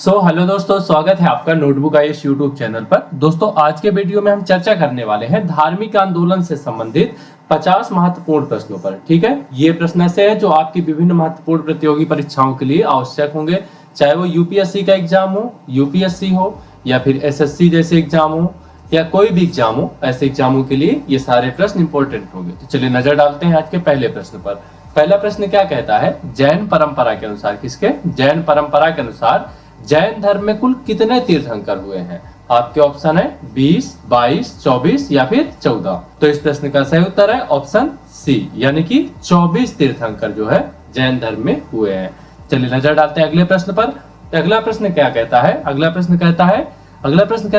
Hello दोस्तों, स्वागत है आपका नोटबुक आईएएस यूट्यूब चैनल पर। दोस्तों, आज के वीडियो में हम चर्चा करने वाले हैं धार्मिक आंदोलन से संबंधित 50 महत्वपूर्ण प्रश्नों पर। ठीक है, ये प्रश्न ऐसे हैं जो आपकी विभिन्न महत्वपूर्ण प्रतियोगी परीक्षाओं के लिए आवश्यक होंगे, चाहे वो यूपीएससी का एग्जाम हो, यूपीएससी हो या फिर एसएससी जैसे एग्जाम हो या कोई भी एग्जाम हो। ऐसे एग्जामों के लिए ये सारे प्रश्न इंपॉर्टेंट होंगे। तो चलिए नजर डालते हैं आज के पहले प्रश्न पर। पहला प्रश्न क्या कहता है? जैन परंपरा के अनुसार, किसके? जैन परंपरा के अनुसार जैन धर्म में कुल कितने तीर्थंकर हुए हैं? आपके ऑप्शन है 20, 22, 24 या फिर 14। तो इस प्रश्न का सही उत्तर है ऑप्शन सी, यानी कि 24 तीर्थंकर जो है जैन धर्म में हुए हैं। चलिए नजर डालते हैं अगले प्रश्न पर। अगला प्रश्न क्या कहता है? अगला प्रश्न कहता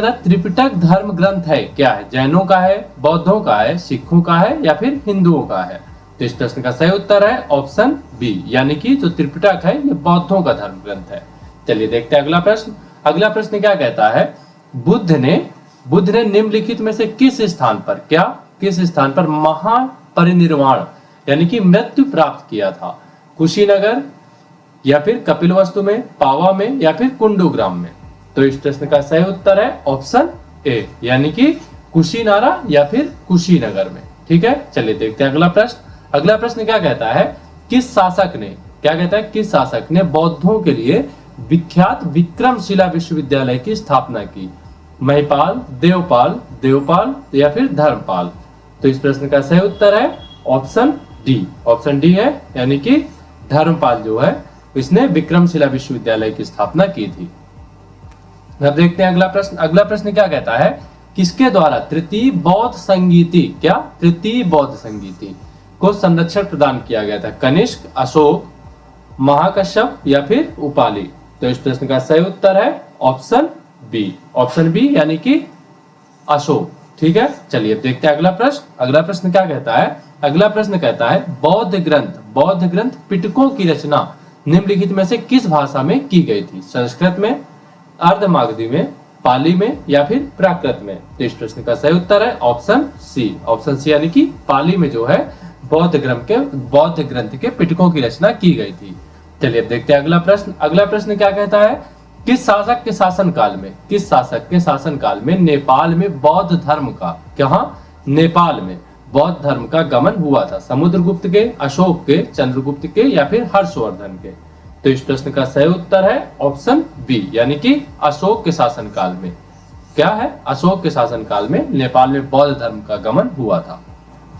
है त्रिपिटक धर्म ग्रंथ है क्या है? जैनों का है, बौद्धों का है, सिखों का है या फिर हिंदुओं का है? तो इस प्रश्न का सही उत्तर है ऑप्शन बी, यानी कि जो त्रिपिटक है ये बौद्धों का धर्म ग्रंथ है। चलिए देखते हैं अगला प्रश्न। अगला प्रश्न क्या कहता है? बुद्ध ने निम्नलिखित में से किस स्थान पर महापरिनिर्वाण यानी कि मृत्यु प्राप्त किया था? कुशीनगर या फिर कपिलवस्तु में, पावा में या फिर कुंडूग्राम में? तो इस प्रश्न का सही उत्तर है ऑप्शन ए, यानी कि कुशीनारा या फिर कुशीनगर में। ठीक है, चलिए देखते हैं अगला प्रश्न। अगला प्रश्न क्या कहता है? किस शासक ने बौद्धों के लिए विख्यात विक्रमशिला विश्वविद्यालय की स्थापना की? महिपाल, देवपाल या फिर धर्मपाल? तो इस प्रश्न का सही उत्तर है ऑप्शन डी है, यानी कि धर्मपाल जो है इसने विक्रमशिला विश्वविद्यालय की स्थापना की थी। अब देखते हैं अगला प्रश्न। अगला प्रश्न क्या कहता है? किसके द्वारा तृतीय बौद्ध संगीति को संरक्षण प्रदान किया गया था? कनिष्क, अशोक, महाकश्यप या फिर उपाली? तो इस प्रश्न का सही उत्तर है ऑप्शन बी, यानी कि अशोक। ठीक है, चलिए देखते हैं अगला प्रश्न। अगला प्रश्न क्या कहता है? अगला प्रश्न कहता है बौद्ध ग्रंथ पिटकों की रचना निम्नलिखित में से किस भाषा में की गई थी? संस्कृत में, अर्धमागधी में, पाली में या फिर प्राकृत में? तो इस प्रश्न का सही उत्तर है ऑप्शन सी, यानी कि पाली में जो है बौद्ध ग्रंथ के पिटकों की रचना की गई थी। चलिए अब देखते हैं अगला प्रश्न। अगला प्रश्न क्या कहता है? किस शासक के शासनकाल में नेपाल में बौद्ध धर्म का गमन हुआ था? समुद्रगुप्त के, अशोक के, चंद्रगुप्त के या फिर हर्षवर्धन के? तो इस प्रश्न का सही उत्तर है ऑप्शन बी, यानी कि अशोक के शासनकाल में। क्या है? अशोक के शासनकाल में नेपाल में बौद्ध धर्म का गमन हुआ था।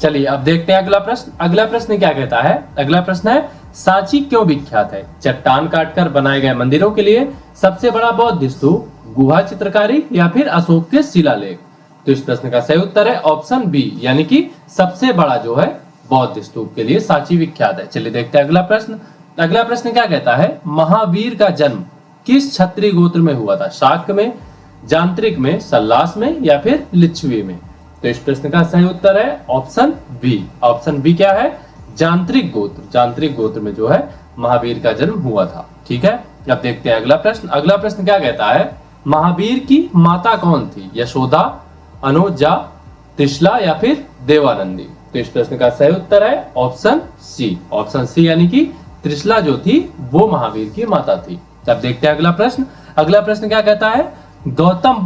चलिए अब देखते हैं अगला प्रश्न। अगला प्रश्न क्या कहता है? अगला प्रश्न है सांची क्यों विख्यात है? चट्टान काटकर बनाए गए मंदिरों के लिए, सबसे बड़ा बौद्ध स्तूप, गुहा चित्रकारी या फिर अशोक के शिलालेख? तो इस प्रश्न का सही उत्तर है ऑप्शन बी, यानी कि सबसे बड़ा जो है बौद्ध स्तूप के लिए सांची विख्यात है। चलिए देखते हैं अगला प्रश्न। अगला प्रश्न क्या कहता है? महावीर का जन्म किस क्षत्रिय गोत्र में हुआ था? शाक्य में, जांत्रिक में, सल्लास में या फिर लिच्छवी में? तो इस प्रश्न का सही उत्तर है ऑप्शन बी क्या है? जांत्रिक गोत्र में जो है महावीर का जन्म हुआ था। ठीक है, अब देखते हैं अगला प्रश्न। अगला प्रश्न क्या कहता है? महावीर की माता कौन थी? यशोदा, अनुजा, त्रिशला या फिर देवानंदी? तो इस प्रश्न का सही उत्तर है ऑप्शन सी, यानी कि त्रिशला जो थी वो महावीर की माता थी। अब देखते हैं अगला प्रश्न। अगला प्रश्न क्या कहता है? गौतम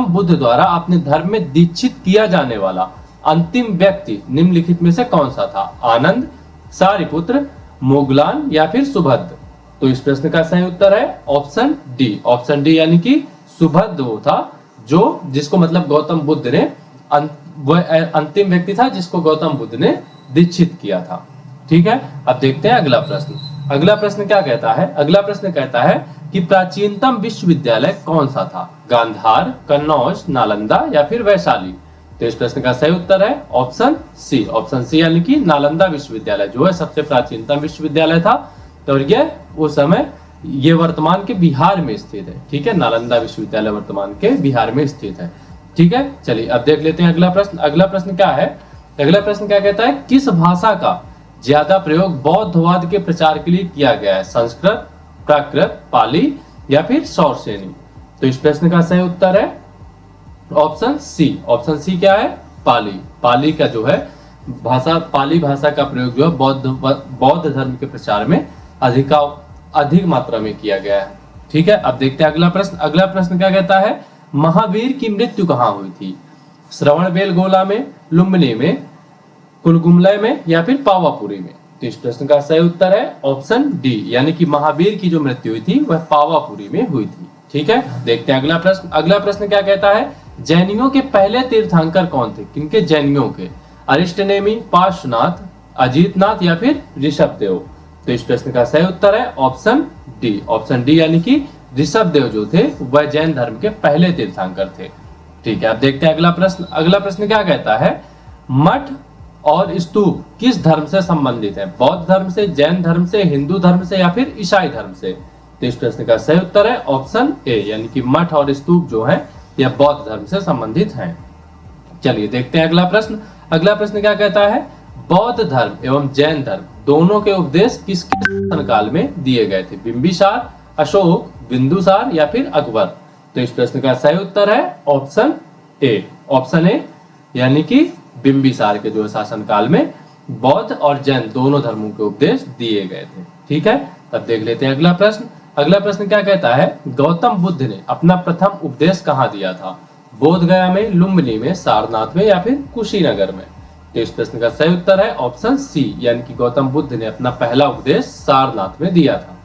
बुद्ध द्वारा अपने धर्म में दीक्षित किया जाने वाला अंतिम व्यक्ति निम्नलिखित में से कौन सा था? आनंद, सारिपुत्र, मोगलान या फिर सुभद्र? तो इस प्रश्न का सही उत्तर है ऑप्शन डी, यानी कि सुभद्र वो था जिसको मतलब गौतम बुद्ध ने अंतिम व्यक्ति था जिसको गौतम बुद्ध ने दीक्षित किया था। ठीक है, अब देखते हैं अगला प्रश्न। अगला प्रश्न क्या कहता है? अगला प्रश्न कहता है कि प्राचीनतम विश्वविद्यालय कौन सा था? गांधार, कन्नौज, नालंदा या फिर वैशाली? तो इस प्रश्न का सही उत्तर है ऑप्शन सी, यानी कि नालंदा विश्वविद्यालय जो है सबसे प्राचीनतम विश्वविद्यालय था। और ये वर्तमान के बिहार में स्थित है। ठीक है, नालंदा विश्वविद्यालय वर्तमान के बिहार में स्थित है। ठीक है, चलिए अब देख लेते हैं अगला प्रश्न। अगला प्रश्न क्या है? अगला प्रश्न क्या कहता है? किस भाषा का ज्यादा प्रयोग बौद्धवाद के प्रचार के लिए किया गया है? संस्कृत, प्राकृत, पाली या फिर सौरसेनी? तो इस प्रश्न का सही उत्तर है ऑप्शन सी क्या है? पाली का जो है पाली भाषा का प्रयोग जो है बौद्ध धर्म के प्रचार में अधिक मात्रा में किया गया है। ठीक है, अब देखते हैं अगला प्रश्न। अगला प्रश्न क्या कहता है, महावीर की मृत्यु कहाँ हुई थी? श्रवणबेलगोला में, लुम्बिनी में, कुलगुमलय में या फिर पावापुरी में? तो इस प्रश्न का सही उत्तर है ऑप्शन डी, यानी कि महावीर की जो मृत्यु हुई थी वह पावापुरी में हुई थी। ठीक है, देखते हैं अगला प्रश्न। अगला प्रश्न क्या कहता है, जैनियों के पहले तीर्थंकर कौन थे? किनके? जैनियों के। अरिष्टनेमी, पार्श्वनाथ, अजीतनाथ या फिर ऋषभदेव? तो इस प्रश्न का सही उत्तर है ऑप्शन डी। ऑप्शन डी यानी कि ऋषभदेव जो थे वह जैन धर्म के पहले तीर्थंकर थे। ठीक है, अब देखते हैं अगला प्रश्न। अगला प्रश्न क्या कहता है, मठ और स्तूप किस धर्म से संबंधित है? बौद्ध धर्म से, जैन धर्म से, हिंदू धर्म से या फिर ईसाई धर्म से? तो इस प्रश्न का सही उत्तर है ऑप्शन ए, यानी कि मठ और स्तूप जो है यह बौद्ध धर्म से संबंधित हैं। चलिए देखते हैं अगला प्रश्न। अगला प्रश्न क्या कहता है, बौद्ध धर्म एवं जैन धर्म दोनों के उपदेश किसके शासनकाल में दिए गए थे? बिंबिसार, अशोक, बिंदुसार या फिर अकबर? तो इस प्रश्न का सही उत्तर है ऑप्शन ए। ऑप्शन ए यानी कि बिंबिसार के जो शासनकाल में बौद्ध और जैन दोनों धर्मों के उपदेश दिए गए थे। ठीक है, तब देख लेते हैं अगला प्रश्न। अगला प्रश्न क्या कहता है, गौतम बुद्ध ने अपना प्रथम उपदेश कहाँ दिया था? बोध गया में, लुम्बिनी में, सारनाथ में या फिर कुशीनगर में? तो इस प्रश्न का सही उत्तर है ऑप्शन सी, यानी कि गौतम बुद्ध ने अपना पहला उपदेश सारनाथ में दिया था।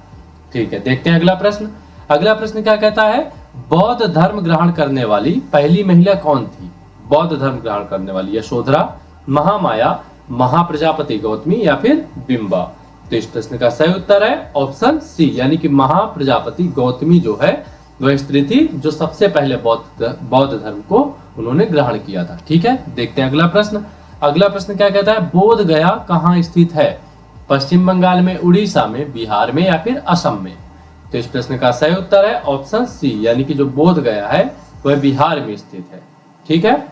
ठीक है, देखते हैं अगला प्रश्न। अगला प्रश्न क्या कहता है, बौद्ध धर्म ग्रहण करने वाली पहली महिला कौन थी? बौद्ध धर्म ग्रहण करने वाली यशोधरा, महामाया, महाप्रजापति गौतमी या फिर बिंबा? तो इस प्रश्न का सही उत्तर है ऑप्शन सी, यानी कि महाप्रजापति गौतमी जो है वह स्त्री थी जो सबसे पहले बौद्ध धर्म को उन्होंने ग्रहण किया था। ठीक है, देखते हैं अगला प्रश्न। अगला प्रश्न क्या कहता है, बोध गया कहाँ स्थित है? पश्चिम बंगाल में, उड़ीसा में, बिहार में या फिर असम में? तो इस प्रश्न का सही उत्तर है ऑप्शन सी, यानी कि जो बोध गया है वह बिहार में स्थित है। ठीक है,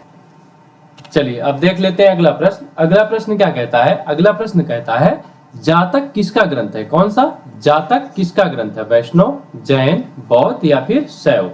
चलिए अब देख लेते हैं अगला प्रश्न। अगला प्रश्न क्या कहता है, अगला प्रश्न कहता है जातक किसका ग्रंथ है? कौन सा? जातक किसका ग्रंथ है? वैष्णव, जैन, बौद्ध या फिर शैव?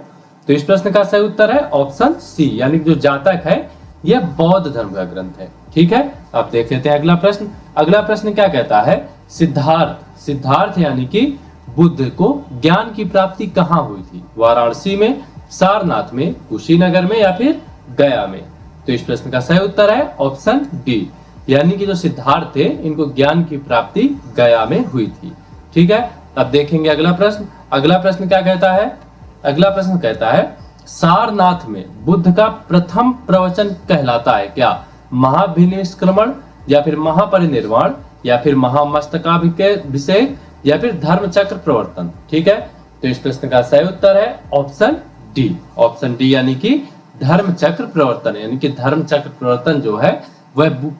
तो इस प्रश्न का सही उत्तर है ऑप्शन सी, यानी कि जो जातक है यह बौद्ध धर्म का ग्रंथ है। ठीक है, अब देख लेते हैं अगला प्रश्न। अगला प्रश्न क्या कहता है, सिद्धार्थ, सिद्धार्थ यानी कि बुद्ध को ज्ञान की प्राप्ति कहाँ हुई थी? वाराणसी में, सारनाथ में, कुशीनगर में या फिर गया में? तो इस प्रश्न का सही उत्तर है ऑप्शन डी, यानी कि जो सिद्धार्थ थे इनको ज्ञान की प्राप्ति गया में हुई थी। ठीक है, अब देखेंगे अगला प्रश्न। अगला प्रश्न क्या कहता है, अगला प्रश्न कहता है सारनाथ में बुद्ध का प्रथम प्रवचन कहलाता है क्या? महाभिनिष्क्रमण या फिर महापरिनिर्वाण या फिर महामस्तकाभिषेक या फिर धर्म चक्र प्रवर्तन? ठीक है, तो इस प्रश्न का सही उत्तर है ऑप्शन डी। ऑप्शन डी यानी कि धर्म चक्र प्रवर्तन, यानी कि धर्म चक्र प्रवर्तन जो है वह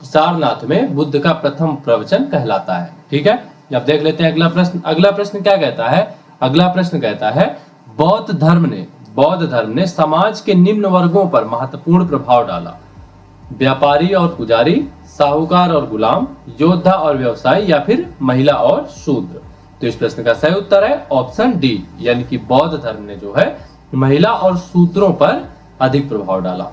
सारनाथ में बुद्ध का प्रथम प्रवचन कहलाता है। ठीक है, अब देख लेते हैं अगला प्रश्न। अगला प्रश्न क्या कहता है, अगला प्रश्न कहता है बौद्ध धर्म ने समाज के निम्न वर्गों पर महत्वपूर्ण प्रभाव डाला। व्यापारी और पुजारी, साहूकार और गुलाम, योद्धा और व्यवसायी या फिर महिला और शूद्र? तो इस प्रश्न का सही उत्तर है ऑप्शन डी, यानी कि बौद्ध धर्म ने जो है महिला और शूद्रों पर अधिक प्रभाव डाला।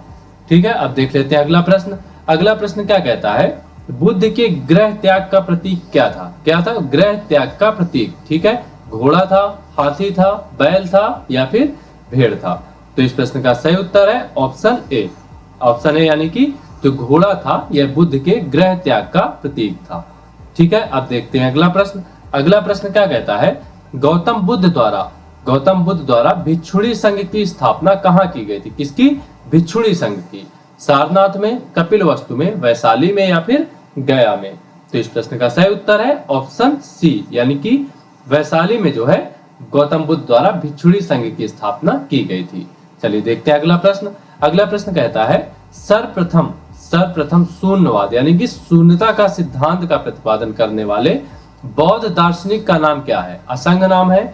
ठीक है, अब देख लेते हैं अगला प्रश्न। अगला प्रश्न क्या कहता है, बुद्ध के गृह त्याग का प्रतीक क्या था? क्या था गृह त्याग का प्रतीक? ठीक है, घोड़ा था, हाथी था, बैल था या फिर भेड़ था? तो इस प्रश्न का सही उत्तर है ऑप्शन ए। ऑप्शन ए यानी कि जो घोड़ा था यह बुद्ध के गृह त्याग का प्रतीक था। ठीक है, अब देखते हैं अगला प्रश्न। अगला प्रश्न क्या कहता है, गौतम बुद्ध द्वारा भिक्षुणी संघ की स्थापना कहाँ की गई थी? किसकी? भिक्षुणी संघ की। सारनाथ में, कपिलवस्तु में, वैशाली में या फिर गया में? तो इस प्रश्न का सही उत्तर है ऑप्शन सी, यानी कि वैशाली में जो है गौतम बुद्ध द्वारा भिक्षुणी संघ की स्थापना की गई थी। चलिए देखते हैं अगला प्रश्न। अगला प्रश्न कहता है सर्वप्रथम शून्यवाद यानी कि शून्यता का सिद्धांत का प्रतिपादन करने वाले बौद्ध दार्शनिक का नाम क्या है? असंग नाम है,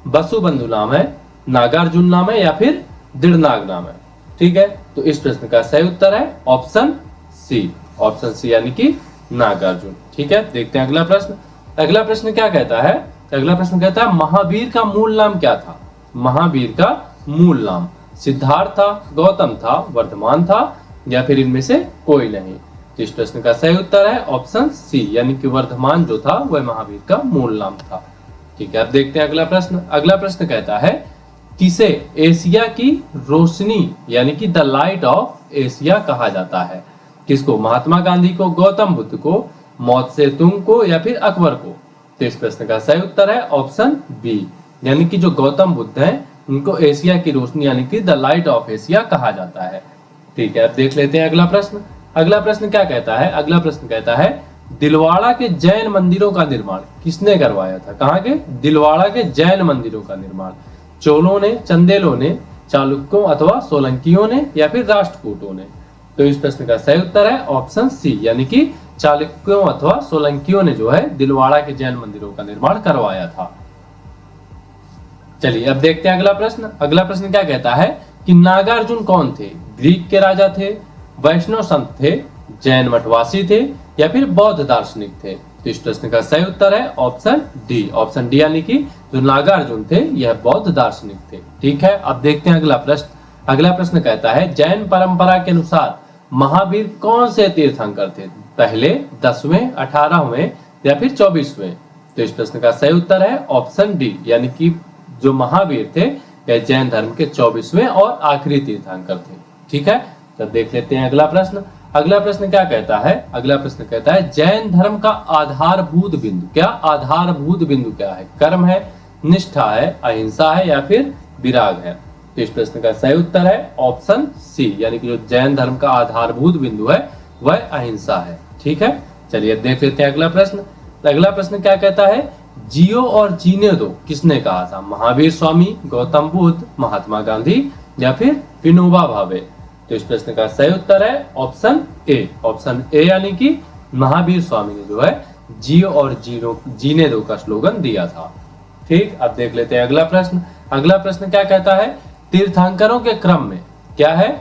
वसुबंधु नाम है, नागार्जुन नाम है या फिर दृढ़नाग नाम है? ठीक है, तो इस प्रश्न का सही उत्तर है ऑप्शन सी। ऑप्शन सी यानी कि नागार्जुन। ठीक है, देखते हैं अगला प्रश्न। अगला प्रश्न क्या कहता है, अगला प्रश्न कहता है महावीर का मूल नाम क्या था? महावीर का मूल नाम सिद्धार्थ था, गौतम था, वर्धमान था या फिर इनमें से कोई नहीं? तो इस प्रश्न का सही उत्तर है ऑप्शन सी, यानी कि वर्धमान जो था वह महावीर का मूल नाम था। ठीक है, अब देखते हैं अगला प्रश्न। अगला प्रश्न कहता है किसे एशिया की रोशनी यानी कि द लाइट ऑफ एशिया कहा जाता है? किसको? महात्मा गांधी को, गौतम बुद्ध को, मौ से तुंग को या फिर अकबर को? तो इस प्रश्न का सही उत्तर है ऑप्शन बी, यानी कि जो गौतम बुद्ध हैं उनको एशिया की रोशनी यानी कि द लाइट ऑफ एशिया कहा जाता है। ठीक है, अब देख लेते हैं अगला प्रश्न। अगला प्रश्न क्या कहता है? अगला प्रश्न कहता है दिलवाड़ा के जैन मंदिरों का निर्माण किसने करवाया था? कहाँ के? दिलवाड़ा के जैन मंदिरों का निर्माण चोलों ने, चंदेलों ने, चालुक्यों अथवा सोलंकियों ने या फिर राष्ट्रकूटों ने? तो इस प्रश्न का सही उत्तर है ऑप्शन सी, यानी कि चालुक्यों अथवा सोलंकियों ने जो है दिलवाड़ा के जैन मंदिरों का निर्माण करवाया था। चलिए अब देखते हैं अगला प्रश्न। अगला प्रश्न क्या कहता है कि नागार्जुन कौन थे? ग्रीक के राजा थे, वैष्णव संत थे, जैन मठवासी थे या फिर बौद्ध दार्शनिक थे? तो इस प्रश्न का सही उत्तर है ऑप्शन डी, ऑप्शन डी, यानी कि जो नागार्जुन थे यह बौद्ध दार्शनिक थे। ठीक है, अब देखते हैं अगला प्रश्न। अगला प्रश्न कहता है जैन परंपरा के अनुसार महावीर कौन से तीर्थंकर थे? पहले, 10वें, 18वें या फिर 24वें? तो इस प्रश्न का सही उत्तर है ऑप्शन डी, यानी कि जो महावीर थे यह जैन धर्म के 24वें और आखिरी तीर्थंकर थे। ठीक है, तो देख लेते हैं अगला प्रश्न। अगला प्रश्न क्या कहता है? अगला प्रश्न कहता है जैन धर्म का आधारभूत बिंदु क्या? आधारभूत बिंदु क्या है? कर्म है, निष्ठा है, अहिंसा है या फिर विराग है? तो इस प्रश्न का सही उत्तर है ऑप्शन सी, यानी कि जो जैन धर्म का आधारभूत बिंदु है वह अहिंसा है। ठीक है, चलिए देख लेते हैं अगला प्रश्न। अगला प्रश्न क्या कहता है जियो और जीने दो किसने कहा था? महावीर स्वामी, गौतम बुद्ध, महात्मा गांधी या फिर विनोबा भावे? तो इस प्रश्न का सही उत्तर है ऑप्शन ए, ऑप्शन ए, यानी कि महावीर स्वामी ने जो है जियो और जीने दो का स्लोगन दिया था। ठीक, अब देख लेते हैं अगला प्रश्न। अगला प्रश्न क्या कहता है तीर्थंकरों के क्रम में क्या है?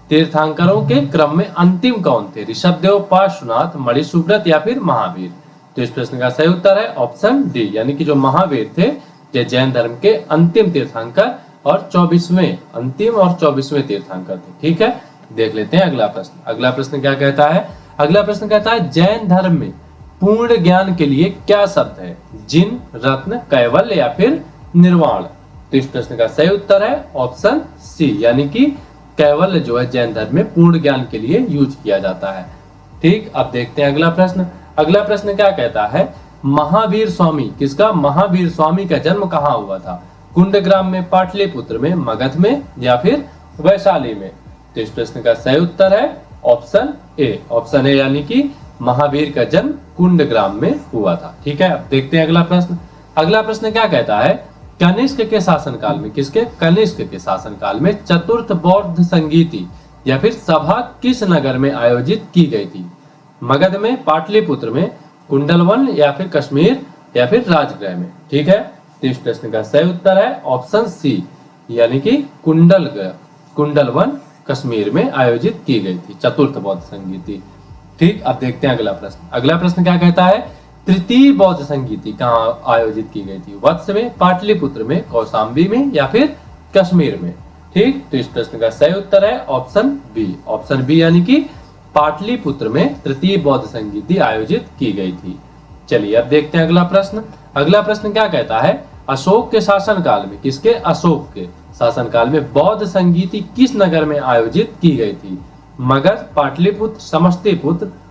तीर्थंकरों के क्रम में अंतिम कौन थे? ऋषभदेव, पार्श्वनाथ, मणिसुब्रत या फिर महावीर? तो इस प्रश्न का सही उत्तर है ऑप्शन डी, यानी कि जो महावीर थे ये जैन धर्म के अंतिम तीर्थंकर और 24वें, अंतिम और 24वें तीर्थंकर थे। ठीक है, देख लेते हैं अगला प्रश्न। अगला प्रश्न क्या कहता है? अगला प्रश्न कहता है जैन धर्म में पूर्ण ज्ञान के लिए क्या शब्द है? जिन, रत्न, कैवल्य या फिर निर्वाण? तो इस प्रश्न का सही उत्तर है ऑप्शन सी, यानी कि कैवल्य जो है जैन धर्म में पूर्ण ज्ञान के लिए यूज किया जाता है। ठीक, अब देखते हैं अगला प्रश्न। अगला प्रश्न क्या कहता है महावीर स्वामी, किसका? महावीर स्वामी का जन्म कहाँ हुआ था? कुंडग्राम में, पाटलिपुत्र में, मगध में या फिर वैशाली में? तो इस प्रश्न का सही उत्तर है ऑप्शन ए, ऑप्शन ए, यानी कि महावीर का जन्म कुंडग्राम में हुआ था। ठीक है, अब देखते हैं अगला प्रश्न। अगला प्रश्न क्या कहता है कनिष्क के शासनकाल में, किसके? कनिष्क के शासनकाल में चतुर्थ बौद्ध संगीति या फिर सभा किस नगर में आयोजित की गई थी? मगध में, पाटलिपुत्र में, कुंडलवन या फिर कश्मीर या फिर राजगृह में? ठीक है, तो इस प्रश्न का सही उत्तर है ऑप्शन सी, यानी कि कुंडलवन कश्मीर में आयोजित की गई थी चतुर्थ बौद्ध संगीति। ठीक, अब देखते हैं अगला प्रश्न। अगला प्रश्न क्या कहता है तृतीय बौद्ध संगीति कहाँ आयोजित की गई थी? वत्स में, पाटलिपुत्र में, कौशाम्बी में या फिर कश्मीर में? ठीक, तो इस प्रश्न का सही उत्तर है ऑप्शन बी, ऑप्शन बी, यानी कि पाटलिपुत्र में तृतीय बौद्ध संगीति आयोजित की गई थी। चलिए अब देखते हैं अगला प्रश्न। अगला प्रश्न क्या कहता है अशोक के शासनकाल में, किसके? अशोक के शासनकाल में बौद्ध संगीति किस नगर में आयोजित की गई थी? मगध, पाटलिपुत्र,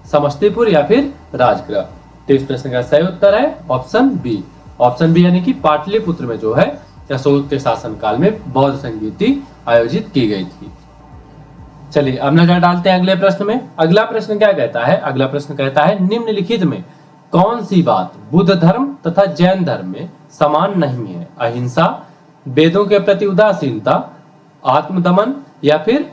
समस्तीपुर या फिर राजगृह? तो इस प्रश्न का सही उत्तर है ऑप्शन बी, ऑप्शन बी, यानी कि पाटलिपुत्र में जो है अशोक के शासनकाल में बौद्ध संगीति आयोजित की गई थी। चलिए अब नजर डालते हैं अगले प्रश्न में। अगला प्रश्न क्या कहता है? अगला प्रश्न कहता है निम्नलिखित में कौन सी बात बुद्ध धर्म तथा जैन धर्म में समान नहीं है? अहिंसा, वेदों के प्रति उदासीनता, आत्मदमन या फिर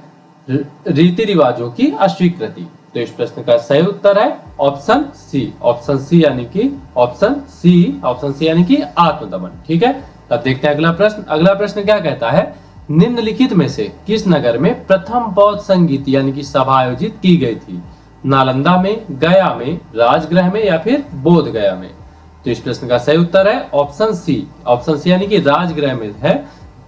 रीति रिवाजों की अस्वीकृति? तो इस प्रश्न का सही उत्तर है ऑप्शन सी, ऑप्शन सी, यानी कि ऑप्शन सी यानी कि आत्मदमन। ठीक है, अब देखते हैं अगला प्रश्न। अगला प्रश्न क्या कहता है निम्नलिखित में से किस नगर में प्रथम बौद्ध संगीत यानी कि सभा आयोजित की गई थी? नालंदा में, गया में, राजगृह में या फिर बोध गया में? तो इस प्रश्न का सही उत्तर है ऑप्शन सी, ऑप्शन सी, यानी कि राजगृह में है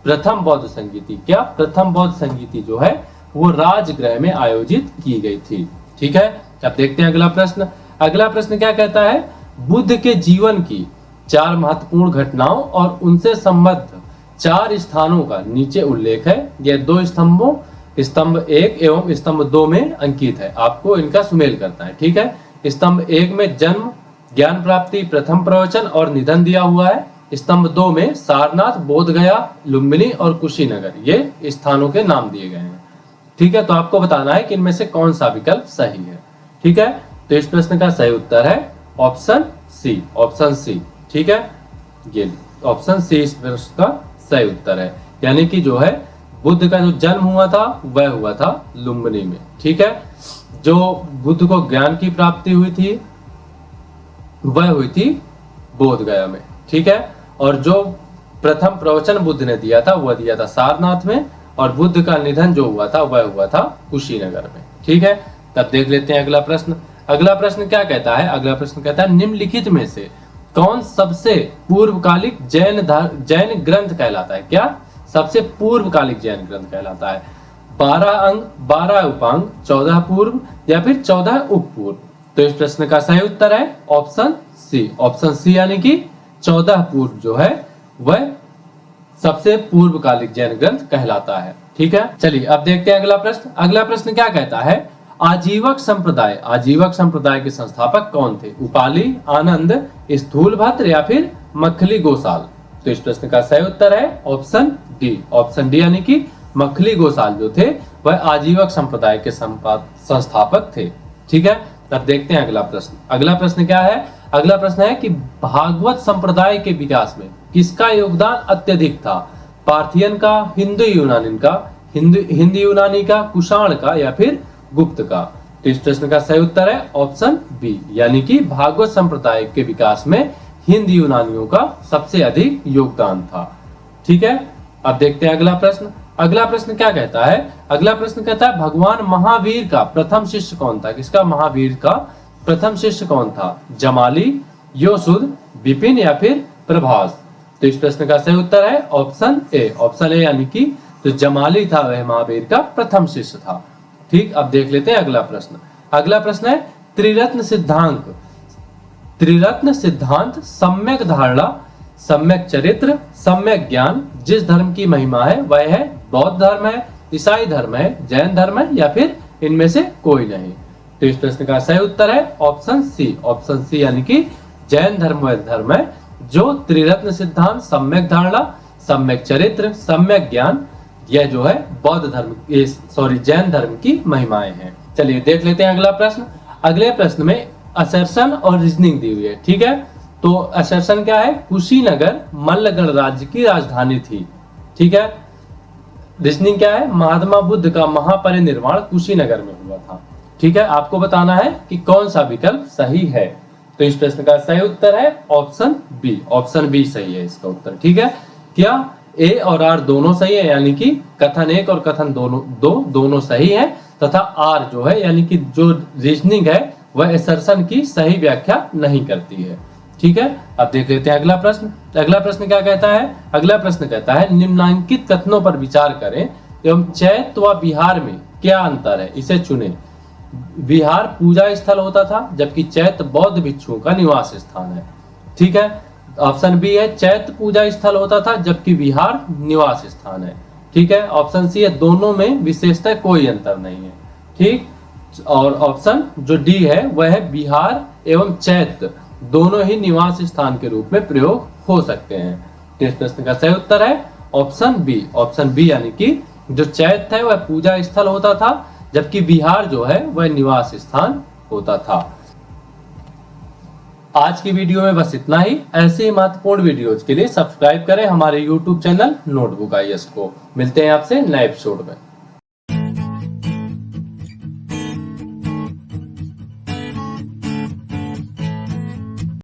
प्रथम बौद्ध संगीति। क्या? प्रथम बौद्ध संगीति जो है वो राजगृह में आयोजित की गई थी। ठीक है, अब देखते हैं अगला प्रश्न। अगला प्रश्न क्या कहता है बुद्ध के जीवन की 4 महत्वपूर्ण घटनाओं और उनसे संबद्ध 4 स्थानों का नीचे उल्लेख है। यह 2 स्तंभों स्तंभ 1 एवं स्तंभ 2 में अंकित है। आपको इनका सुमेल करना है। ठीक है, स्तंभ 1 में जन्म, ज्ञान प्राप्ति, प्रथम प्रवचन और निधन दिया हुआ है। स्तंभ 2 में सारनाथ, बोधगया, लुम्बिनी और कुशीनगर ये स्थानों के नाम दिए गए हैं। ठीक है, तो आपको बताना है कि इनमें से कौन सा विकल्प सही है। ठीक है, तो इस प्रश्न का सही उत्तर है ऑप्शन सी, ऑप्शन सी। ठीक है, ये ऑप्शन सी इस प्रश्न का सही उत्तर है, यानी कि जो है बुद्ध का जो जन्म हुआ था वह हुआ था लुम्बिनी में। ठीक है, जो बुद्ध को ज्ञान की प्राप्ति हुई थी वह हुई थी बोधगया में। ठीक है, और जो प्रथम प्रवचन बुद्ध ने दिया था वह दिया था सारनाथ में, और बुद्ध का निधन जो हुआ था वह हुआ था कुशीनगर में। ठीक है, तब देख लेते हैं अगला प्रश्न। अगला प्रश्न क्या कहता है? अगला प्रश्न कहता है निम्नलिखित में से कौन सबसे पूर्वकालिक जैन ग्रंथ कहलाता है? क्या सबसे पूर्वकालिक जैन ग्रंथ कहलाता है? 12 अंग, 12 उपांग, 14 पूर्व या फिर 14 उपपूर्व? तो इस प्रश्न का सही उत्तर है ऑप्शन सी, ऑप्शन सी, यानी कि 14 पूर्व जो है वह सबसे पूर्वकालिक जैन ग्रंथ कहलाता है। ठीक है, चलिए अब देखते हैं अगला प्रश्न। अगला प्रश्न क्या कहता है? आजीवक संप्रदाय के संस्थापक कौन थे? उपाली, आनंद, स्थूलभद्र या फिर मखली गोसाल? तो इस प्रश्न का सही उत्तर है ऑप्शन डी, ऑप्शन डी, यानी कि मखली गोसाल जो थे वह आजीवक संप्रदाय के संस्थापक थे। ठीक है, तब देखते हैं अगला प्रश्न। अगला प्रश्न क्या है? अगला प्रश्न है कि भागवत संप्रदाय के विकास में किसका योगदान अत्यधिक था? पार्थियन का, हिंदू यूनानी का, हिंदी यूनानी का, कुषाण का या फिर गुप्त का? तो इस प्रश्न का सही उत्तर है ऑप्शन बी, यानी कि भागवत संप्रदाय के विकास में हिंद यूनानियों का सबसे अधिक योगदान था। ठीक है, अब देखते हैं अगला प्रश्न। अगला प्रश्न क्या कहता है? अगला प्रश्न कहता है भगवान महावीर का प्रथम शिष्य कौन था? किसका महावीर का प्रथम शिष्य कौन था? जमाली, योसुद, विपिन या फिर प्रभास? तो इस प्रश्न का सही उत्तर है ऑप्शन ए, ऑप्शन ए, यानी कि तो जमाली था वह महावीर का प्रथम शिष्य था। ठीक, अब देख लेते हैं अगला प्रश्न। अगला प्रश्न है त्रिरत्न सिद्धांत सम्यक धारणा, सम्यक चरित्र, सम्यक ज्ञान जिस धर्म की महिमा है वह है बौद्ध धर्म है, ईसाई धर्म है, जैन धर्म है या फिर इनमें से कोई नहीं? तो इस प्रश्न का सही उत्तर है ऑप्शन सी, ऑप्शन सी, यानी कि जैन धर्म वह धर्म है जो त्रिरत्न सिद्धांत, सम्यक धारणा, सम्यक चरित्र, सम्यक ज्ञान, यह जो है बौद्ध धर्म जैन धर्म की महिमाएं हैं। चलिए देख लेते हैं अगला प्रश्न। अगले प्रश्न में असर्शन और रीजनिंग दी हुई है। ठीक है, तो असर्शन क्या है? कुशीनगर मल्ल गणराज्य की राजधानी थी। ठीक है, रीजनिंग क्या है? महात्मा बुद्ध का महापरिनिर्वाण कुशीनगर में हुआ था। ठीक है, आपको बताना है कि कौन सा विकल्प सही है। तो इस प्रश्न का सही उत्तर है ऑप्शन बी, ऑप्शन बी सही है इसका उत्तर। ठीक है, क्या ए और आर दोनों सही है, यानी कि कथन 1 और कथन दोनों सही है, तथा आर जो है यानी कि जो रीजनिंग है वह असर्शन की सही व्याख्या नहीं करती है। ठीक है, अब देख लेते हैं अगला प्रश्न। अगला प्रश्न क्या कहता है? अगला प्रश्न कहता है निम्नलिखित कथनों पर विचार करें एवं चैत्य व विहार में क्या अंतर है, इसे चुनें। विहार पूजा स्थल होता था जबकि चैत्य बौद्ध भिक्षुओं का निवास स्थान है। ठीक है, ऑप्शन बी है चैत्य पूजा स्थल होता था जबकि विहार निवास स्थान है। ठीक है, ऑप्शन सी है दोनों में विशेषतः कोई अंतर नहीं है। ठीक, और ऑप्शन जो डी है वह है विहार एवं चैत्य दोनों ही निवास स्थान के रूप में प्रयोग हो सकते हैं। इस प्रश्न का सही उत्तर है ऑप्शन बी, ऑप्शन बी, यानी कि जो चैत्य है वह पूजा स्थल होता था जबकि विहार जो है वह निवास स्थान होता था। आज की वीडियो में बस इतना ही। ऐसे ही महत्वपूर्ण वीडियोज के लिए सब्सक्राइब करें हमारे YouTube चैनल नोटबुक IAS को। मिलते हैं आपसे नए एपिसोड में।